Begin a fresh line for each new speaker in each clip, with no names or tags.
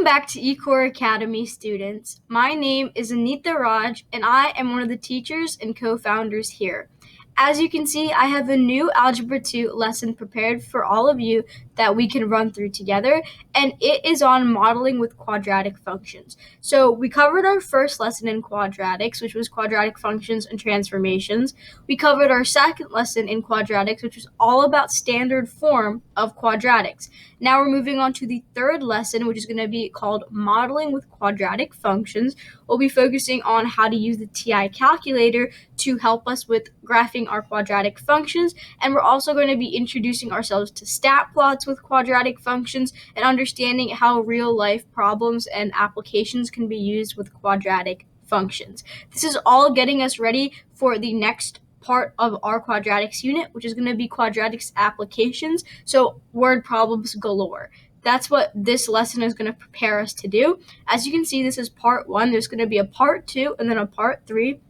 back to eCoreAcademy students. My name is Anita Raj, and I am one of the teachers and co-founders here. As you can see, I have a new Algebra 2 lesson prepared for all of you that we can run through together, and it is on modeling with quadratic functions. So we covered our first lesson in quadratics, which was quadratic functions and transformations. We covered our second lesson in quadratics, which was all about standard form of quadratics. Now we're moving on to the third lesson, which is going to be called modeling with quadratic functions. We'll be focusing on how to use the TI calculator to help us with graphing our quadratic functions, and we're also going to be introducing ourselves to stat plots with quadratic functions and understanding how real-life problems and applications can be used with quadratic functions. This is all getting us ready for the next part of our quadratics unit, which is going to be quadratics applications, so word problems galore. That's what this lesson is going to prepare us to do. As you can see, this is part 1. There's going to be a part 2 and then a part 3.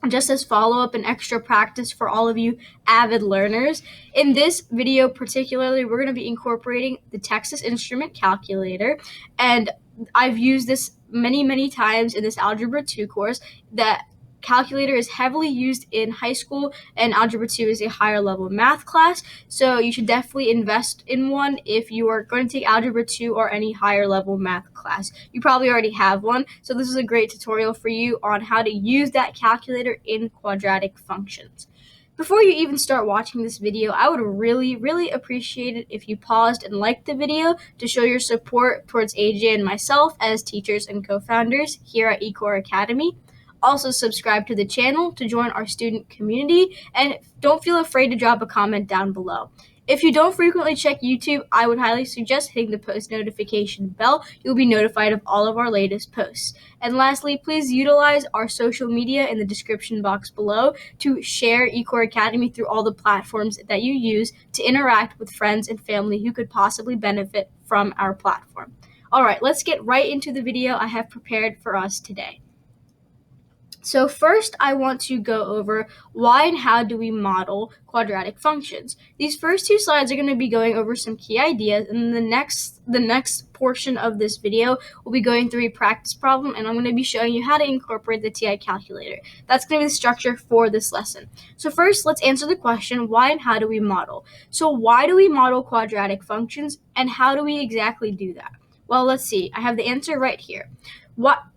Just as follow-up and extra practice for all of you avid learners. In this video particularly, we're going to be incorporating the Texas Instrument calculator, and I've used this many times in this Algebra 2 course. That calculator is heavily used in high school, and Algebra 2 is a higher level math class, so you should definitely invest in one if you are going to take Algebra 2 or any higher level math class. You probably already have one, so this is a great tutorial for you on how to use that calculator in quadratic functions. Before you even start watching this video, I would really appreciate it if you paused and liked the video to show your support towards AJ and myself as teachers and co-founders here at eCoreAcademy. Also, subscribe to the channel to join our student community, and don't feel afraid to drop a comment down below. If you don't frequently check YouTube, I would highly suggest hitting the post notification bell. You'll be notified of all of our latest posts. And lastly, please utilize our social media in the description box below to share eCoreAcademy through all the platforms that you use to interact with friends and family who could possibly benefit from our platform. All right, let's get right into the video I have prepared for us today. So first, I want to go over why and how do we model quadratic functions. These first 2 slides are going to be going over some key ideas, and the next portion of this video will be going through a practice problem, and I'm going to be showing you how to incorporate the TI calculator. That's going to be the structure for this lesson. So first, let's answer the question, why and how do we model? So why do we model quadratic functions, and how do we exactly do that? Well, let's see. I have the answer right here.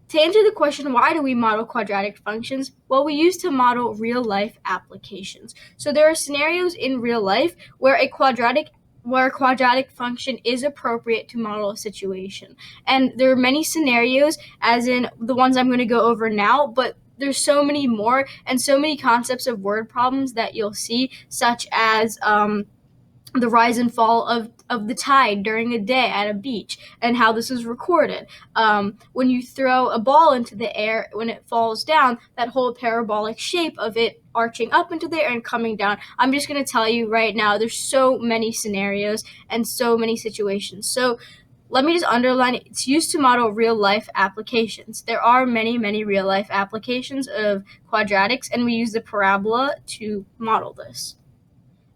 To answer the question, why do we model quadratic functions? Well, we use to model real-life applications. So there are scenarios in real life where a quadratic function is appropriate to model a situation. And there are many scenarios, as in the ones I'm going to go over now, but there's so many more and so many concepts of word problems that you'll see, such as the rise and fall of the tide during a day at a beach, and how this is recorded. When you throw a ball into the air, when it falls down, that whole parabolic shape of it arching up into the air and coming down. I'm just going to tell you right now, there's so many scenarios and so many situations. So let me just underline it. It's used to model real-life applications. There are many real-life applications of quadratics, and we use the parabola to model this.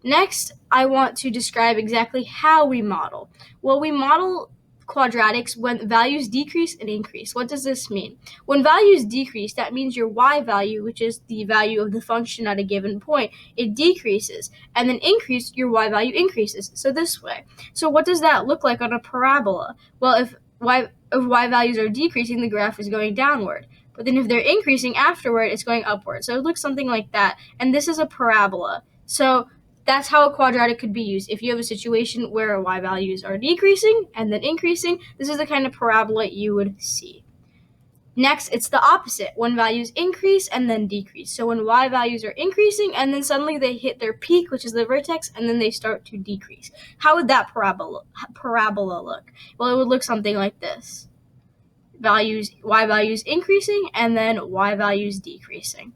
Next, I want to describe exactly how we model. Well, we model quadratics when values decrease and increase. What does this mean? When values decrease, that means your y value, which is the value of the function at a given point, it decreases. And then increase, your y value increases. So this way. So what does that look like on a parabola? Well, if y values are decreasing, the graph is going downward. But then if they're increasing afterward, it's going upward. So it looks something like that. And this is a parabola. So that's how a quadratic could be used. If you have a situation where y values are decreasing and then increasing, this is the kind of parabola you would see. Next, it's the opposite, when values increase and then decrease. So when y values are increasing and then suddenly they hit their peak, which is the vertex, and then they start to decrease. How would that parabola look? Well, it would look something like this. Y values increasing and then y values decreasing.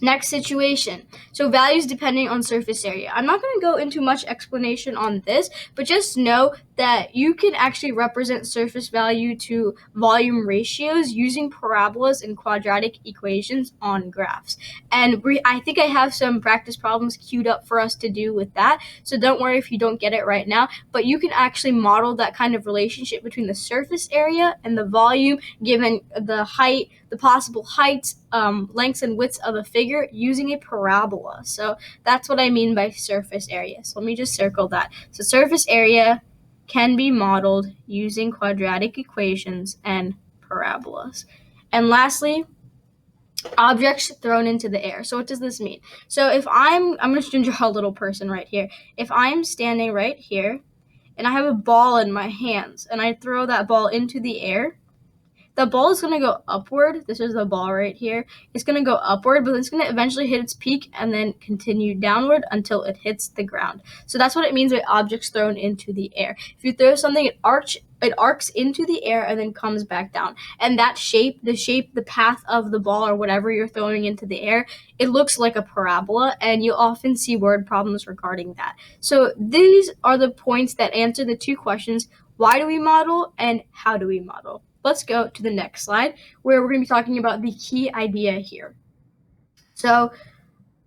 Next situation. So values depending on surface area. I'm not going to go into much explanation on this, but just know that you can actually represent surface value to volume ratios using parabolas and quadratic equations on graphs. And I think I have some practice problems queued up for us to do with that, so don't worry if you don't get it right now, but you can actually model that kind of relationship between the surface area and the volume given the height, the possible heights, lengths and widths of a figure using a parabola. So that's what I mean by surface area. So let me just circle that. So surface area can be modeled using quadratic equations and parabolas. And lastly, objects thrown into the air. So what does this mean? So if I'm just going to draw a little person right here. If I'm standing right here and I have a ball in my hands and I throw that ball into the air, the ball is going to go upward. This is the ball right here. It's going to go upward, but it's going to eventually hit its peak and then continue downward until it hits the ground. So that's what it means by objects thrown into the air. If you throw something, it arcs into the air and then comes back down. And that shape, the path of the ball or whatever you're throwing into the air, it looks like a parabola, and you'll often see word problems regarding that. So these are the points that answer the two questions: why do we model and how do we model? Let's go to the next slide, where we're going to be talking about the key idea here. So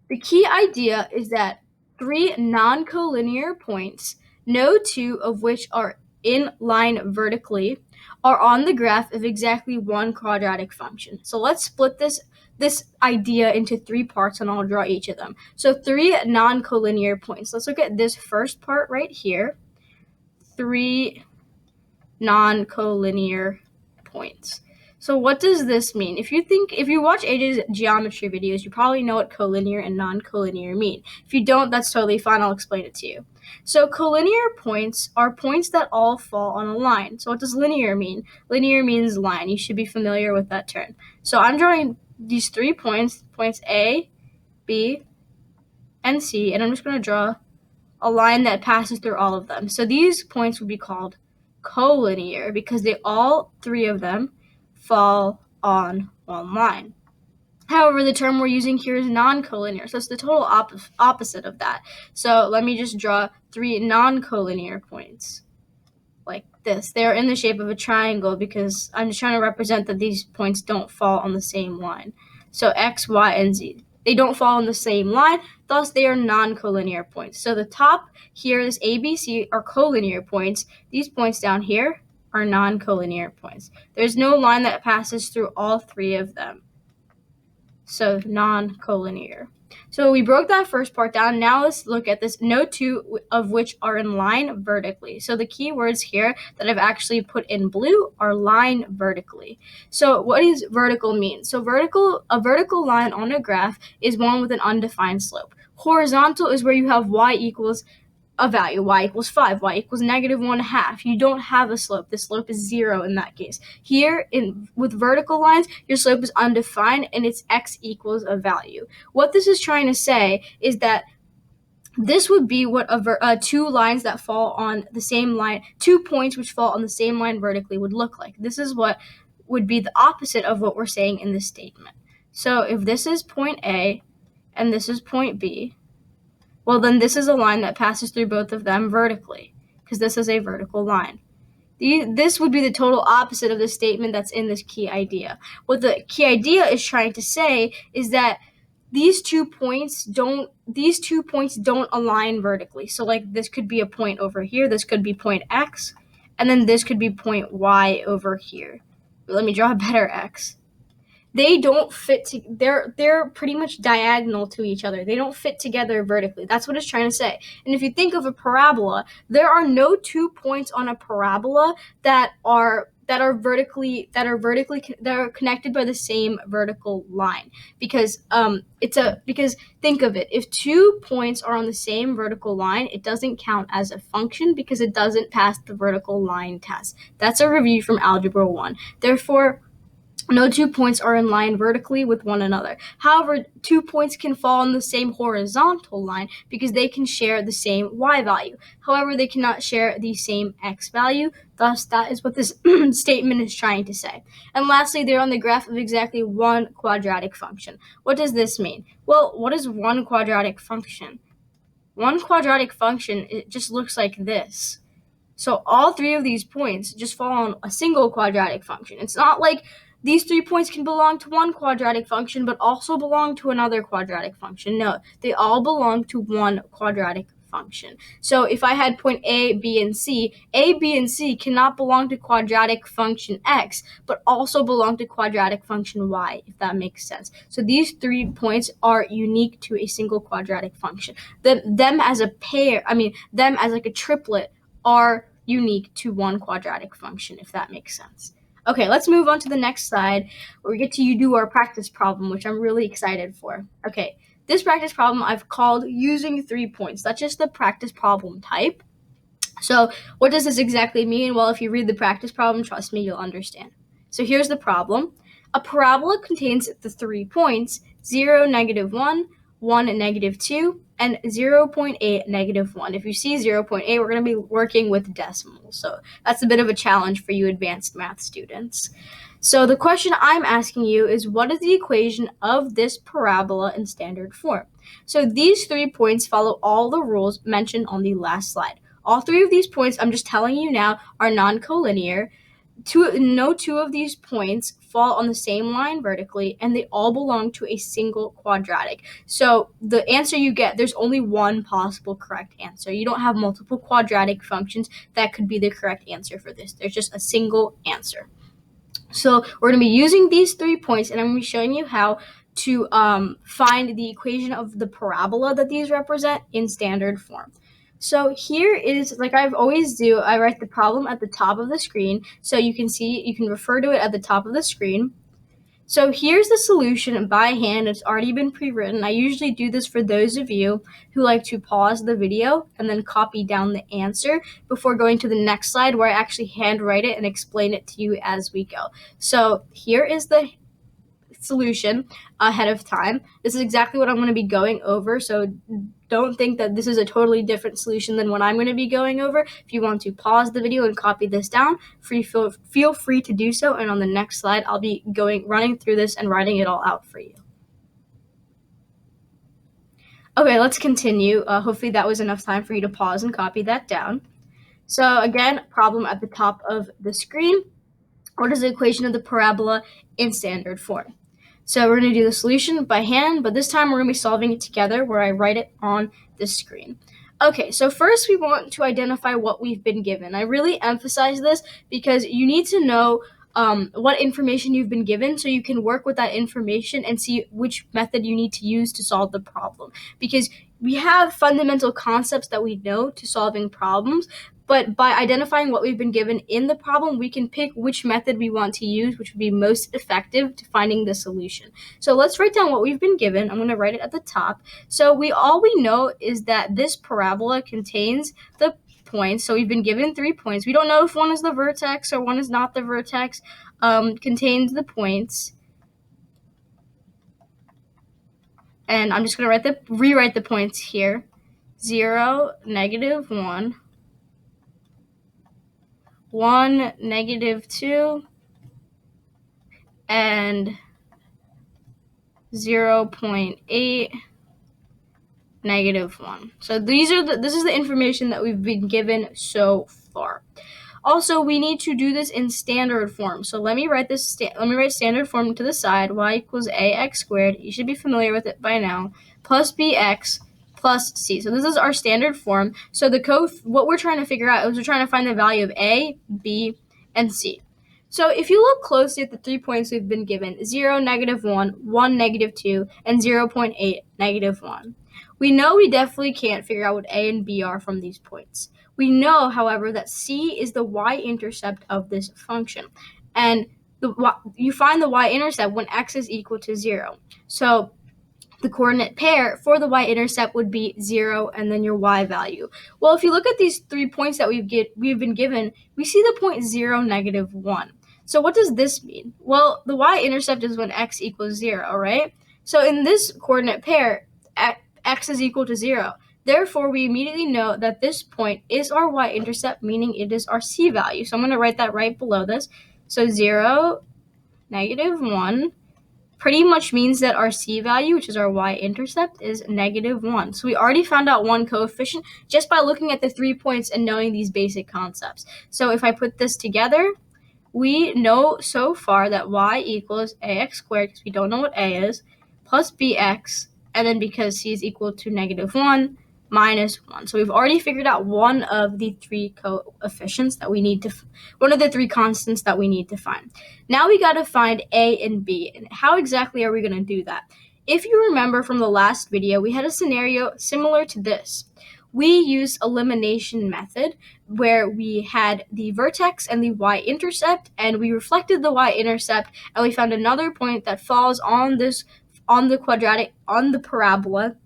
the key idea is that three non-collinear points, no two of which are in line vertically, are on the graph of exactly one quadratic function. So let's split this idea into three parts, and I'll draw each of them. So three non-collinear points. Let's look at this first part right here. Three non-collinear points. So what does this mean? If you watch AJ's geometry videos, you probably know what collinear and non-collinear mean. If you don't, that's totally fine. I'll explain it to you. So collinear points are points that all fall on a line. So what does linear mean? Linear means line. You should be familiar with that term. So I'm drawing these 3 points A, B, and C, and I'm just going to draw a line that passes through all of them. So these points would be called collinear because all 3 of them fall on one line. However, the term we're using here is non-collinear, so it's the total opposite of that. So let me just draw 3 non-collinear points like this. They're in the shape of a triangle because I'm just trying to represent that these points don't fall on the same line. So X, Y, and Z. They don't fall on the same line, thus they are non-collinear points. So the top here, this A, B, C, are collinear points. These points down here are non-collinear points. There's no line that passes through all 3 of them. So non-collinear. So we broke that first part down. Now let's look at this, no two of which are in line vertically. So the key words here that I've actually put in blue are line vertically. So what does vertical mean? So a vertical line on a graph is one with an undefined slope. Horizontal is where you have y equals a value, y equals 5, y equals -1/2. You don't have a slope. The slope is 0 in that case. Here, with vertical lines, your slope is undefined and it's x equals a value. What this is trying to say is that this would be what two lines that fall on the same line, 2 points which fall on the same line vertically would look like. This is what would be the opposite of what we're saying in this statement. So if this is point A and this is point B, well, then this is a line that passes through both of them vertically, because this is a vertical line. This would be the total opposite of the statement that's in this key idea. What the key idea is trying to say is that these 2 points don't align vertically. So like this could be a point over here, this could be point X, and then this could be point Y over here. Let me draw a better X. They don't fit they're pretty much diagonal to each other. They don't fit together vertically. That's what it's trying to say. And if you think of a parabola, there are no 2 points on a parabola that are connected by the same vertical line, because think of it, if 2 points are on the same vertical line, it doesn't count as a function because it doesn't pass the vertical line test. That's a review from Algebra 1. Therefore, no 2 points are in line vertically with one another. However, 2 points can fall on the same horizontal line because they can share the same y value. However, they cannot share the same x value. Thus, that is what this statement is trying to say. And lastly, they're on the graph of exactly one quadratic function. What does this mean? Well, what is one quadratic function? One quadratic function, it just looks like this. So all three of these points just fall on a single quadratic function. It's not like these 3 points can belong to one quadratic function but also belong to another quadratic function. No, they all belong to one quadratic function. So if I had point A, B, and C, A, B, and C cannot belong to quadratic function X, but also belong to quadratic function Y, if that makes sense. So these 3 points are unique to a single quadratic function. Them as a pair, them as like a triplet are unique to one quadratic function, if that makes sense. Okay, let's move on to the next slide where we get to do our practice problem, which I'm really excited for. Okay, this practice problem I've called using 3 points. That's just the practice problem type. So what does this exactly mean? Well, if you read the practice problem, trust me, you'll understand. So here's the problem. A parabola contains the 3 points, 0, -1, 1, -2, and 0.8, -1. If you see 0.8, we're going to be working with decimals. So that's a bit of a challenge for you advanced math students. So the question I'm asking you is, what is the equation of this parabola in standard form? So these 3 points follow all the rules mentioned on the last slide. All 3 of these points, I'm just telling you now, are non-collinear. No 2 of these points fall on the same line vertically, and they all belong to a single quadratic. So the answer you get, there's only one possible correct answer. You don't have multiple quadratic functions that could be the correct answer for this. There's just a single answer. So we're going to be using these 3 points, and I'm going to be showing you how to find the equation of the parabola that these represent in standard form. So here is, like I always do, I write the problem at the top of the screen so you can refer to it at the top of the screen. So here's the solution by hand. It's already been pre-written. I usually do this for those of you who like to pause the video and then copy down the answer before going to the next slide where I actually handwrite it and explain it to you as we go. So here is the solution ahead of time. This is exactly what I'm going to be going over, so don't think that this is a totally different solution than what I'm going to be going over. If you want to pause the video and copy this down, feel free to do so, and on the next slide I'll be running through this and writing it all out for you. Okay, let's continue. Hopefully that was enough time for you to pause and copy that down. So again, problem at the top of the screen. What is the equation of the parabola in standard form? So we're going to do the solution by hand, but this time we're going to be solving it together where I write it on the screen. Okay, so first we want to identify what we've been given. I really emphasize this because you need to know what information you've been given so you can work with that information and see which method you need to use to solve the problem. Because we have fundamental concepts that we know to solving problems, but by identifying what we've been given in the problem, we can pick which method we want to use, which would be most effective to finding the solution. So let's write down what we've been given. I'm going to write it at the top. So all we know is that this parabola contains the points. So we've been given 3 points. We don't know if one is the vertex or one is not the vertex. Contains the points. And I'm just going to rewrite the points here. 0, -1. 1, -2, and 0.8, -1. So this is the information that we've been given so far. Also, we need to do this in standard form. So let me write standard form to the side. Y equals ax squared. You should be familiar with it by now. Plus bx plus c. So this is our standard form. So what we're trying to figure out is we're trying to find the value of a, b, and c. So if you look closely at the 3 points we've been given, 0, -1, 1, -2, and 0.8, -1. We know we definitely can't figure out what a and b are from these points. We know, however, that c is the y-intercept of this function. And you find the y-intercept when x is equal to 0. So the coordinate pair for the y-intercept would be 0 and then your y value. Well, if you look at these 3 points that we've been given, we see the point 0, -1. So what does this mean? Well, the y-intercept is when x equals 0, right? So in this coordinate pair, x is equal to 0. Therefore, we immediately know that this point is our y-intercept, meaning it is our c value. So I'm going to write that right below this. So 0, -1, pretty much means that our c value, which is our y-intercept, is -1. So we already found out one coefficient just by looking at the 3 points and knowing these basic concepts. So if I put this together, we know so far that y equals ax squared, because we don't know what a is, plus bx, and then because c is equal to -1, -1. So we've already figured out one of the 3 coefficients that we need to, one of the 3 constants that we need to find. Now we got to find a and b. And how exactly are we going to do that? If you remember from the last video, we had a scenario similar to this. We used elimination method where we had the vertex and the y-intercept, and we reflected the y-intercept, and we found another point that falls on the parabola.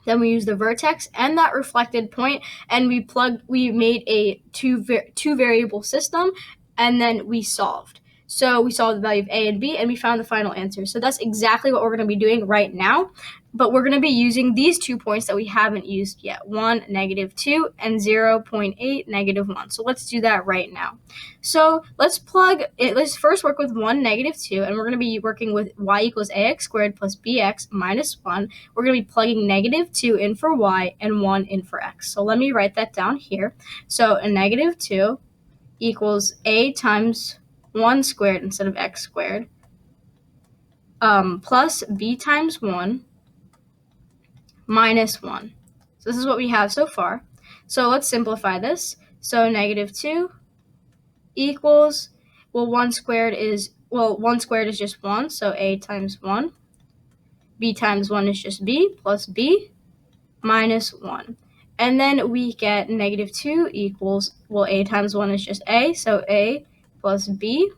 Then we used the vertex and that reflected point, and we made a two variable system, and then we solved. So we solved the value of a and b, and we found the final answer. So that's exactly what we're going to be doing right now. But we're going to be using these 2 points that we haven't used yet, 1, -2, and 0.8, -1. So let's do that right now. So let's first work with 1, -2, and we're going to be working with y equals ax squared plus bx minus 1. We're going to be plugging -2 in for y and 1 in for x. So let me write that down here. So a -2 equals a times 1 squared instead of x squared, plus b times 1 minus 1. So this is what we have so far. So let's simplify this. So -2 equals, 1 squared is just 1, so a times 1. B times 1 is just b, plus b minus 1. And then we get -2 equals, a times 1 is just a, so a plus b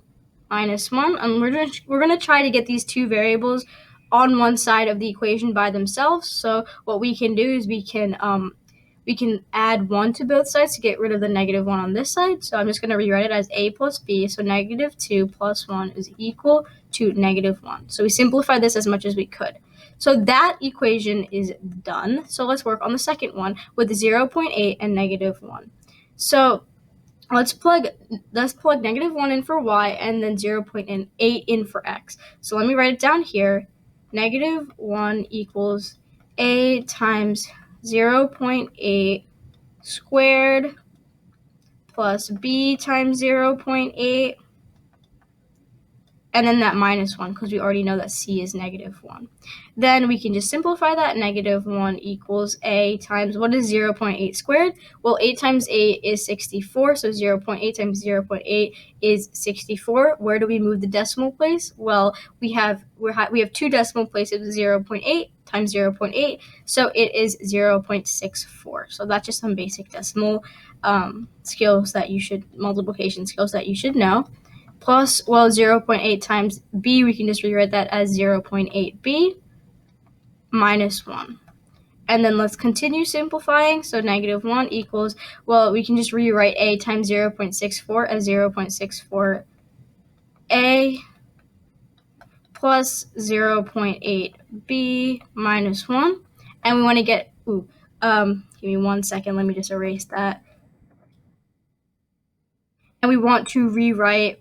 minus 1. And we're going to try to get these 2 variables on one side of the equation by themselves. So what we can do is we can add 1 to both sides to get rid of the -1 on this side. So I'm just going to rewrite it as a plus b. So -2 plus 1 is equal to -1. So we simplify this as much as we could. So that equation is done. So let's work on the second one with 0.8 and -1. So let's plug -1 in for y and then 0.8 in for x. So let me write it down here. -1 equals a times 0.8 squared plus b times 0.8, and then that -1, because we already know that c is -1. Then we can just simplify that. -1 equals a times, what is 0.8 squared? 8 times 8 is 64, so 0.8 times 0.8 is 64. Where do we move the decimal place? Well, we have 2 decimal places, 0.8 times 0.8, so it is 0.64. So that's just some basic decimal multiplication skills that you should know. Plus, 0.8 times b, we can just rewrite that as 0.8b minus 1. And then let's continue simplifying. So -1 equals, we can just rewrite a times 0.64 as 0.64a plus 0.8b minus 1. And we want to get, give me 1 second, let me just erase that. And we want to rewrite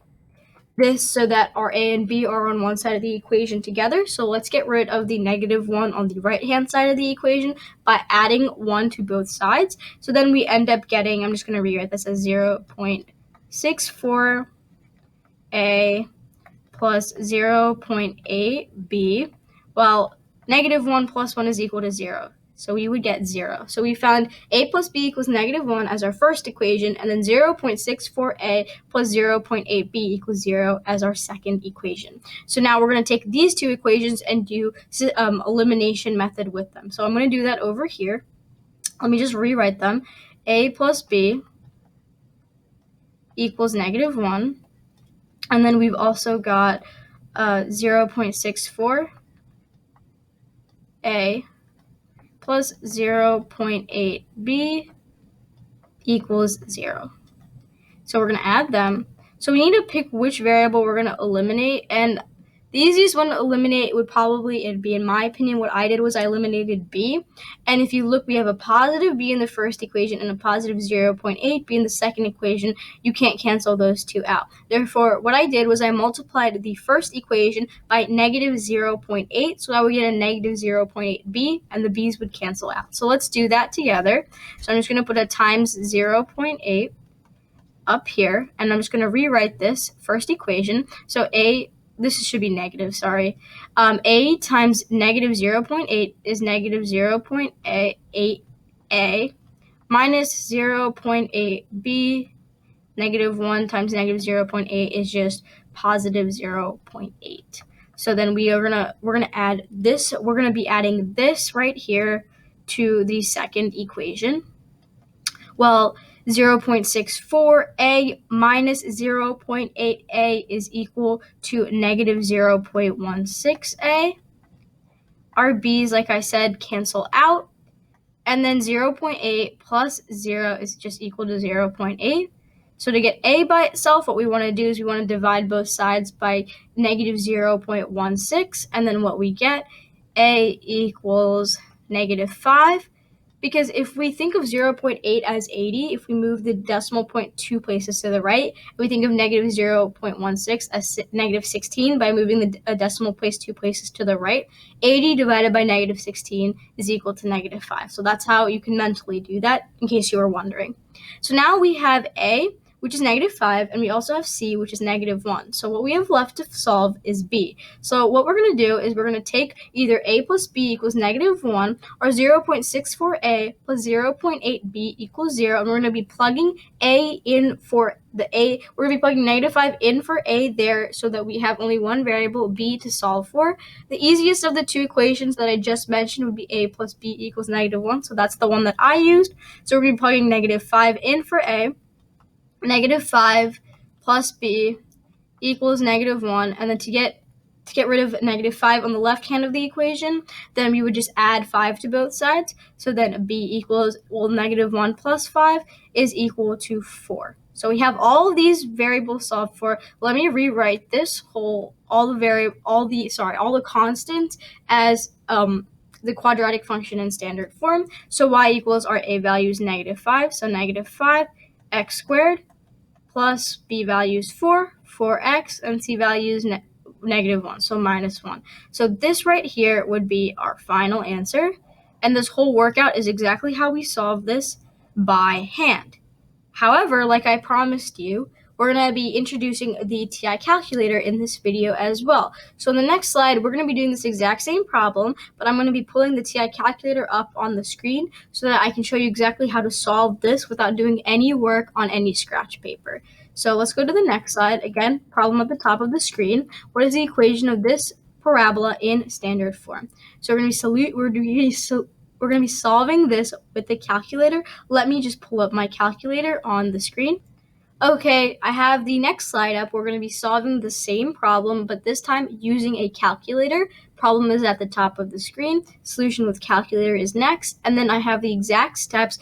this so that our a and b are on one side of the equation together. So let's get rid of the -1 on the right-hand side of the equation by adding 1 to both sides. So then we end up getting, I'm just going to rewrite this as 0.64a plus 0.8b. -1 plus 1 is equal to 0. So we would get 0. So we found a plus b equals -1 as our first equation, and then 0.64a plus 0.8b equals 0 as our second equation. So now we're going to take these 2 equations and do elimination method with them. So I'm going to do that over here. Let me just rewrite them. A plus b equals -1. And then we've also got 0.64a plus 0.8b equals 0. So we're going to add them. So we need to pick which variable we're going to eliminate. And The easiest one to eliminate would probably be, in my opinion, what I did was I eliminated b. And if you look, we have a positive b in the first equation and a positive 0.8 b in the second equation. You can't cancel those two out. Therefore, what I did was I multiplied the first equation by negative 0.8, so I would get a negative 0.8 b, and the b's would cancel out. So let's do that together. So I'm just going to put a times 0.8 up here, and I'm just going to rewrite this first equation. So this should be negative, sorry. A times negative 0.8 is negative 0.8a minus 0.8b. Negative 1 times negative 0.8 is just positive 0.8. So then we're gonna add this. We're gonna be adding this right here to the second equation. Well, 0.64a minus 0.8a is equal to negative 0.16a. Our b's, like I said, cancel out. And then 0.8 plus 0 is just equal to 0.8. So to get a by itself, what we want to do is we want to divide both sides by negative 0.16. And then what we get, a equals negative 5. Because if we think of 0.8 as 80, if we move the decimal point 2 places to the right, we think of negative 0.16 as negative 16 by moving the decimal place 2 places to the right. 80 divided by negative 16 is equal to negative 5. So that's how you can mentally do that, in case you were wondering. So now we have a, which is negative 5, and we also have c, which is negative 1. So what we have left to solve is b. So what we're going to do is we're going to take either a plus b equals negative 1 or 0.64a plus 0.8b equals 0, and we're going to be plugging a in for the a. We're going to be plugging negative 5 in for a there so that we have only one variable, b, to solve for. The easiest of the two equations that I just mentioned would be a plus b equals negative 1, so that's the one that I used. So we're going to be plugging negative 5 in for a. Negative 5 plus b equals negative 1, and then to get rid of negative 5 on the left hand of the equation, then we would just add 5 to both sides. So then b equals, well, negative 1 plus 5 is equal to 4. So we have all of these variables solved for. Let me rewrite this all the constants as the quadratic function in standard form. So y equals our a value is negative 5, so negative 5 x squared plus b value is 4x, and c value is negative 1, so minus 1. So this right here would be our final answer, and this whole workout is exactly how we solve this by hand. However, like I promised you, we're going to be introducing the TI calculator in this video as well. So in the next slide, we're going to be doing this exact same problem, but I'm going to be pulling the TI calculator up on the screen so that I can show you exactly how to solve this without doing any work on any scratch paper. So let's go to the next slide. Again, problem at the top of the screen. What is the equation of this parabola in standard form? So we're going to be solving this with the calculator. Let me just pull up my calculator on the screen. Okay, I have the next slide up. We're going to be solving the same problem, but this time using a calculator. Problem is at the top of the screen. Solution with calculator is next. And then I have the exact steps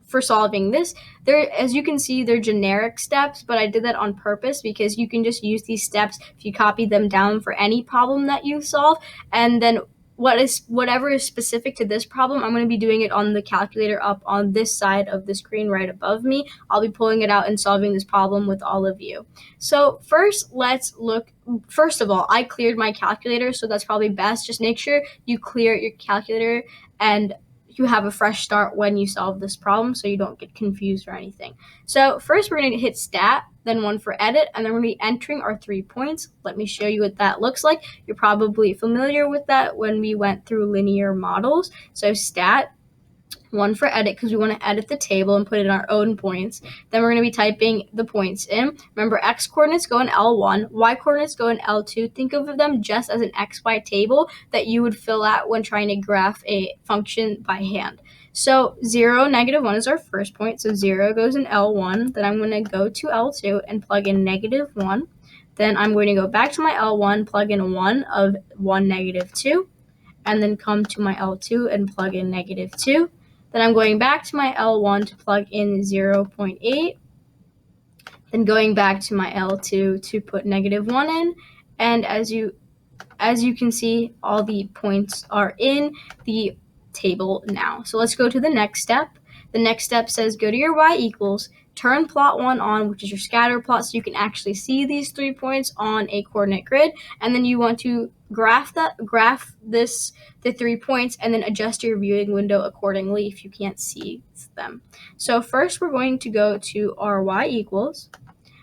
for solving this. As you can see, they're generic steps, but I did that on purpose because you can just use these steps if you copy them down for any problem that you solve. And then whatever is specific to this problem, I'm going to be doing it on the calculator up on this side of the screen right above me. I'll be pulling it out and solving this problem with all of you. So first, let's look. First of all, I cleared my calculator, so that's probably best. Just make sure you clear your calculator and you have a fresh start when you solve this problem so you don't get confused or anything. So first, we're going to hit stat, then 1 for edit, and then we're going to be entering our 3 points. Let me show you what that looks like. You're probably familiar with that when we went through linear models. So stat, 1 for edit, because we want to edit the table and put in our own points. Then we're going to be typing the points in. Remember, x coordinates go in L1, y coordinates go in L2. Think of them just as an XY table that you would fill out when trying to graph a function by hand. So 0, negative 1 is our first point. So 0 goes in L1. Then I'm going to go to L2 and plug in negative 1. Then I'm going to go back to my L1, plug in 1 of 1, negative 2. And then come to my L2 and plug in negative 2. Then I'm going back to my L1 to plug in 0.8. Then going back to my L2 to put negative 1 in. And as you can see, all the points are in the table now. So let's go to the next step. The next step says go to your y equals, turn plot 1 on, which is your scatter plot, so you can actually see these 3 points on a coordinate grid. And then you want to graph the 3 points, and then adjust your viewing window accordingly if you can't see them. So first we're going to go to our y equals.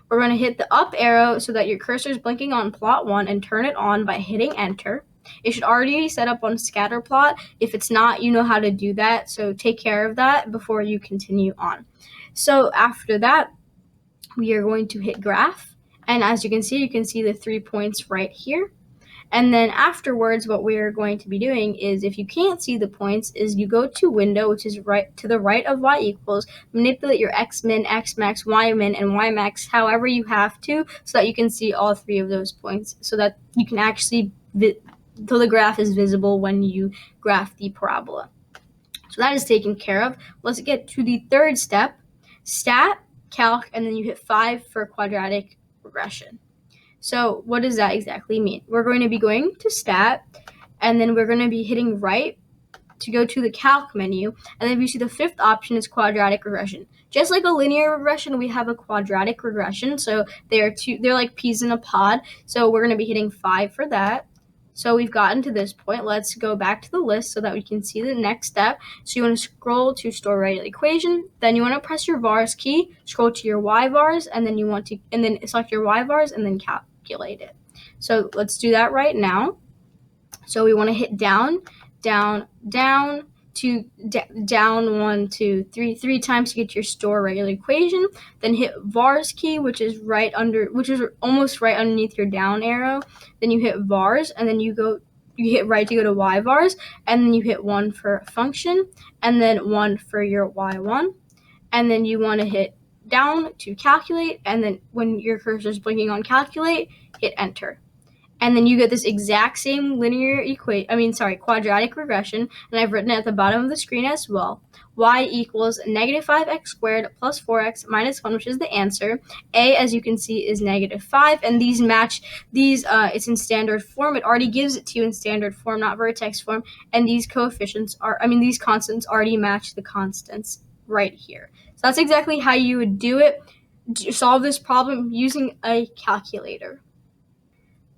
We're going to hit the up arrow so that your cursor is blinking on plot 1 and turn it on by hitting enter. It should already be set up on scatter plot. If it's not, you know how to do that, so take care of that before you continue on. So after that, we are going to hit graph, and as you can see the 3 points right here. And then afterwards, what we're going to be doing is, if you can't see the points, is you go to window, which is right to the right of y equals, manipulate your x min, x max, y min, and y max however you have to, so that you can see all 3 of those points, so that you can actually, so the graph is visible when you graph the parabola. So that is taken care of. Let's get to the third step, stat, calc, and then you hit 5 for quadratic regression. So what does that exactly mean? We're going to be going to stat, and then we're going to be hitting right to go to the calc menu, and then you see the 5th option is quadratic regression. Just like a linear regression, we have a quadratic regression, so they're like peas in a pod. So we're going to be hitting 5 for that. So we've gotten to this point. Let's go back to the list so that we can see the next step. So you want to scroll to store regular equation, then you want to press your vars key, scroll to your y vars, and then select your y vars and then calculate it. So let's do that right now. So we want to hit down, down, down, down 1, 2, 3, 3 times to get your store regular equation. Then hit vars key, which is almost right underneath your down arrow. Then you hit vars, and then you hit right to go to y vars, and then you hit 1 for function, and then 1 for your y1, and then you want to hit down to calculate, and then when your cursor is blinking on calculate, hit enter. And then you get this exact same quadratic regression, and I've written it at the bottom of the screen as well. Y equals negative 5x squared plus 4x minus 1, which is the answer. A, as you can see, is negative 5, and these match these. It's in standard form. It already gives it to you in standard form, not vertex form, and these constants already match the constants right here. So that's exactly how you would do it. Solve this problem using a calculator.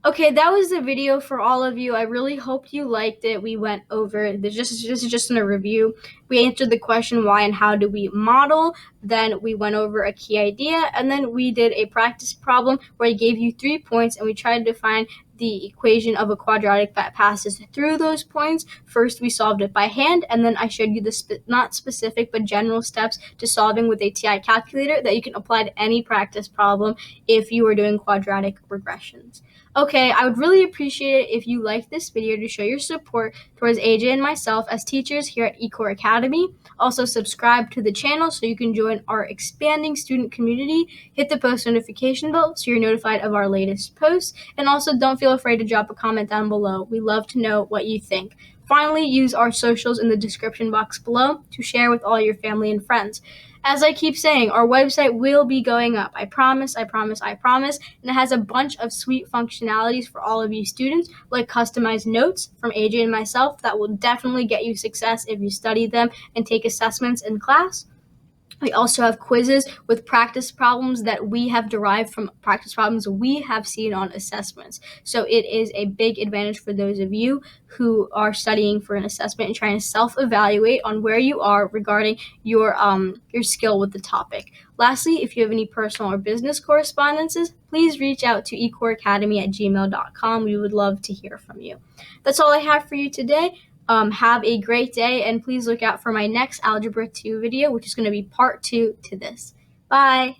Okay, that was the video for all of you. I really hope you liked it. We went over, this is just in a review. We answered the question, why and how do we model? Then we went over a key idea, and then we did a practice problem where I gave you 3 points, and we tried to find the equation of a quadratic that passes through those points. First, we solved it by hand, and then I showed you the not specific but general steps to solving with a TI calculator that you can apply to any practice problem if you are doing quadratic regressions. Okay, I would really appreciate it if you liked this video to show your support towards AJ and myself as teachers here at eCoreAcademy. Also, subscribe to the channel so you can join our expanding student community. Hit the post notification bell so you're notified of our latest posts. And also, don't feel afraid to drop a comment down below. We love to know what you think. Finally, use our socials in the description box below to share with all your family and friends. As I keep saying, our website will be going up. I promise, I promise, I promise. And it has a bunch of sweet functionalities for all of you students, like customized notes from AJ and myself that will definitely get you success if you study them and take assessments in class. We also have quizzes with practice problems that we have derived from practice problems we have seen on assessments. So it is a big advantage for those of you who are studying for an assessment and trying to self-evaluate on where you are regarding your skill with the topic. Lastly, if you have any personal or business correspondences, please reach out to eCoreAcademy@gmail.com. We would love to hear from you. That's all I have for you today. Have a great day, and please look out for my next Algebra 2 video, which is going to be part 2 to this. Bye!